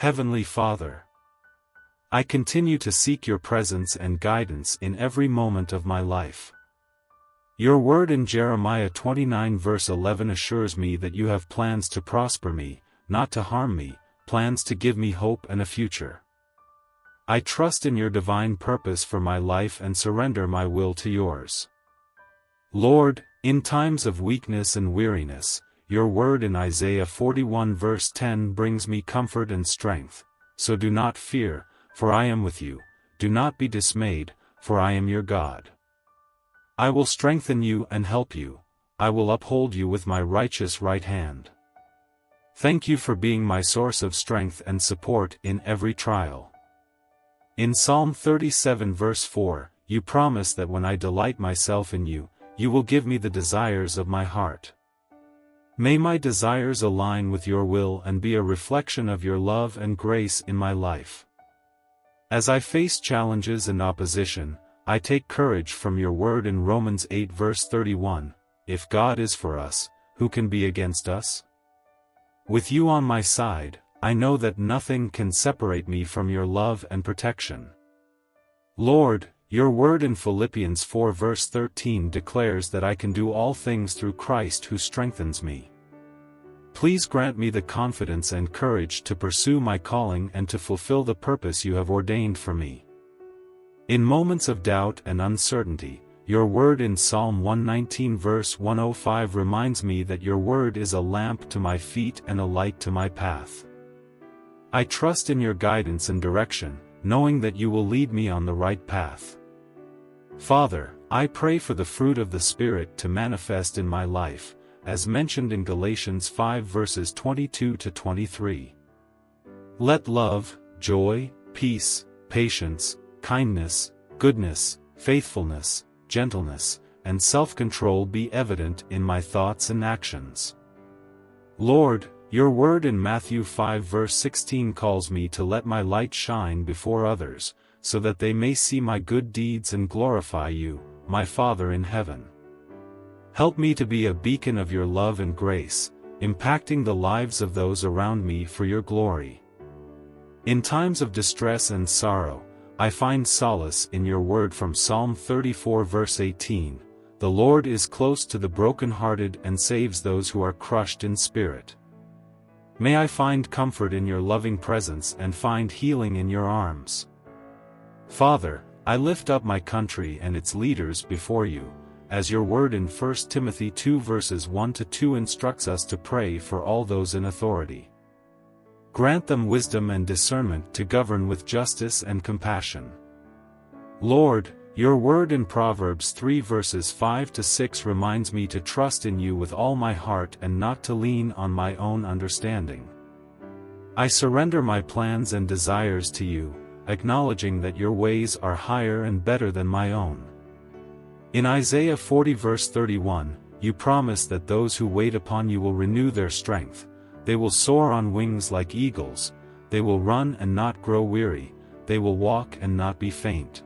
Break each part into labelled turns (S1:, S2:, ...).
S1: Heavenly Father, I continue to seek your presence and guidance in every moment of my life. Your word in Jeremiah 29 verse 11 assures me that you have plans to prosper me, not to harm me, plans to give me hope and a future. I trust in your divine purpose for my life and surrender my will to yours. Lord, in times of weakness and weariness, your word in Isaiah 41 verse 10 brings me comfort and strength. So do not fear, for I am with you, do not be dismayed, for I am your God. I will strengthen you and help you, I will uphold you with my righteous right hand. Thank you for being my source of strength and support in every trial. In Psalm 37 verse 4, you promise that when I delight myself in you, you will give me the desires of my heart. May my desires align with your will and be a reflection of your love and grace in my life. As I face challenges and opposition, I take courage from your word in Romans 8 verse 31, if God is for us, who can be against us? With you on my side, I know that nothing can separate me from your love and protection. Lord, your word in Philippians 4 verse 13 declares that I can do all things through Christ who strengthens me. Please grant me the confidence and courage to pursue my calling and to fulfill the purpose you have ordained for me. In moments of doubt and uncertainty, your word in Psalm 119 verse 105 reminds me that your word is a lamp to my feet and a light to my path. I trust in your guidance and direction, knowing that you will lead me on the right path. Father, I pray for the fruit of the Spirit to manifest in my life, as mentioned in Galatians 5 verses 22 to 23. Let love, joy, peace, patience, kindness, goodness, faithfulness, gentleness, and self-control be evident in my thoughts and actions. Lord, your word in Matthew 5 verse 16 calls me to let my light shine before others, so that they may see my good deeds and glorify you, my Father in heaven. Help me to be a beacon of your love and grace, impacting the lives of those around me for your glory. In times of distress and sorrow, I find solace in your word from Psalm 34 verse 18, the Lord is close to the brokenhearted and saves those who are crushed in spirit. May I find comfort in your loving presence and find healing in your arms. Father, I lift up my country and its leaders before you, as your word in 1 Timothy 2 verses 1 to 2 instructs us to pray for all those in authority. Grant them wisdom and discernment to govern with justice and compassion. Lord, your word in Proverbs 3 verses 5 to 6 reminds me to trust in you with all my heart and not to lean on my own understanding. I surrender my plans and desires to you, acknowledging that your ways are higher and better than my own. In Isaiah 40 verse 31, you promise that those who wait upon you will renew their strength, they will soar on wings like eagles, they will run and not grow weary, they will walk and not be faint.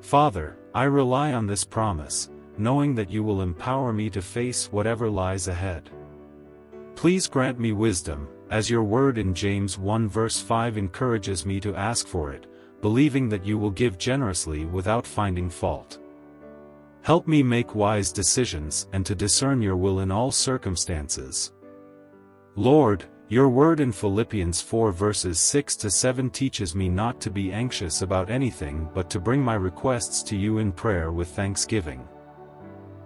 S1: Father, I rely on this promise, knowing that you will empower me to face whatever lies ahead. Please grant me wisdom, as your word in James 1 verse 5 encourages me to ask for it, believing that you will give generously without finding fault. Help me make wise decisions and to discern your will in all circumstances. Lord, your word in Philippians 4 verses 6 to 7 teaches me not to be anxious about anything but to bring my requests to you in prayer with thanksgiving.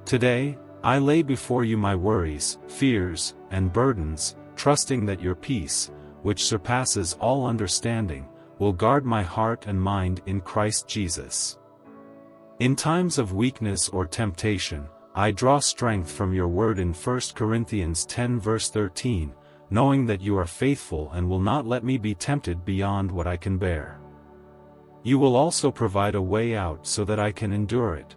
S1: Today, I lay before you my worries, fears, and burdens, trusting that your peace, which surpasses all understanding, will guard my heart and mind in Christ Jesus. In times of weakness or temptation, I draw strength from your word in 1 Corinthians 10 verse 13, knowing that you are faithful and will not let me be tempted beyond what I can bear. You will also provide a way out so that I can endure it.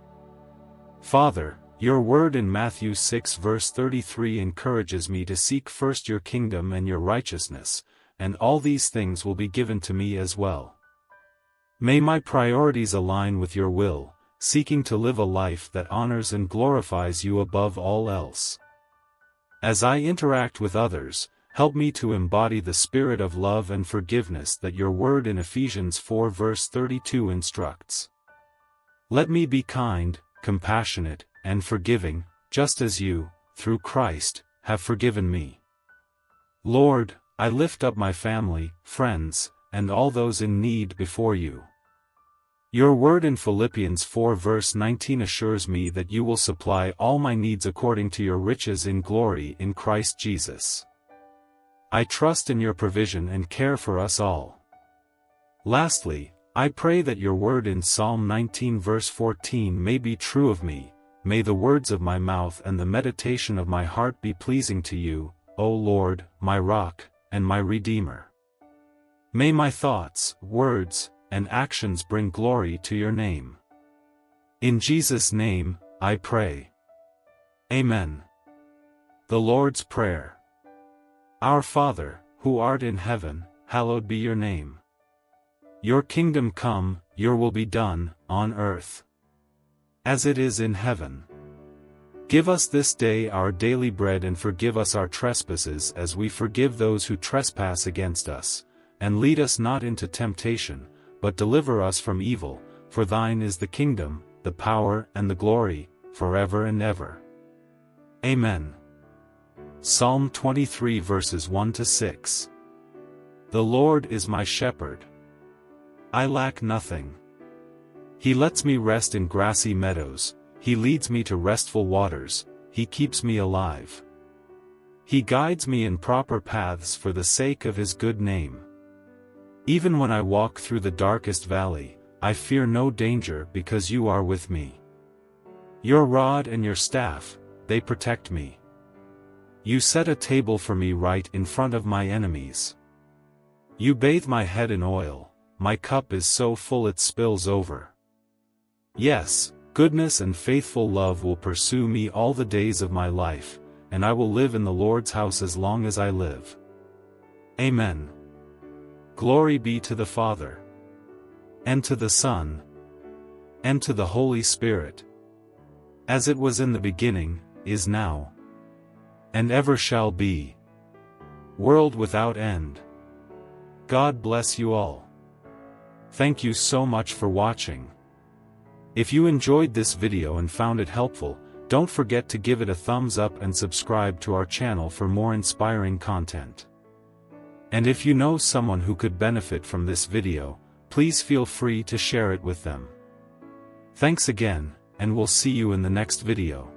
S1: Father, your word in Matthew 6 verse 33 encourages me to seek first your kingdom and your righteousness, and all these things will be given to me as well. May my priorities align with your will, seeking to live a life that honors and glorifies you above all else. As I interact with others, help me to embody the spirit of love and forgiveness that your word in Ephesians 4 verse 32 instructs. Let me be kind, compassionate, and forgiving, just as you, through Christ, have forgiven me. Lord, I lift up my family, friends, and all those in need before you. Your word in Philippians 4 verse 19 assures me that you will supply all my needs according to your riches in glory in Christ Jesus. I trust in your provision and care for us all. Lastly, I pray that your word in Psalm 19 verse 14 may be true of me. May the words of my mouth and the meditation of my heart be pleasing to you, O Lord, my rock, and my Redeemer. May my thoughts, words, and actions bring glory to your name. In Jesus' name, I pray. Amen. The Lord's Prayer. Our Father, who art in heaven, hallowed be your name. Your kingdom come, your will be done, on earth as it is in heaven. Give us this day our daily bread, and forgive us our trespasses as we forgive those who trespass against us. And lead us not into temptation, but deliver us from evil, for thine is the kingdom, the power and the glory, forever and ever. Amen. Psalm 23 verses 1 to 6. The Lord is my shepherd. I lack nothing. He lets me rest in grassy meadows, he leads me to restful waters, he keeps me alive. He guides me in proper paths for the sake of his good name. Even when I walk through the darkest valley, I fear no danger because you are with me. Your rod and your staff, they protect me. You set a table for me right in front of my enemies. You bathe my head in oil, my cup is so full it spills over. Yes, goodness and faithful love will pursue me all the days of my life, and I will live in the Lord's house as long as I live. Amen. Glory be to the Father, and to the Son, and to the Holy Spirit, as it was in the beginning, is now, and ever shall be, world without end. God bless you all. Thank you so much for watching. If you enjoyed this video and found it helpful, don't forget to give it a thumbs up and subscribe to our channel for more inspiring content. And if you know someone who could benefit from this video, please feel free to share it with them. Thanks again, and we'll see you in the next video.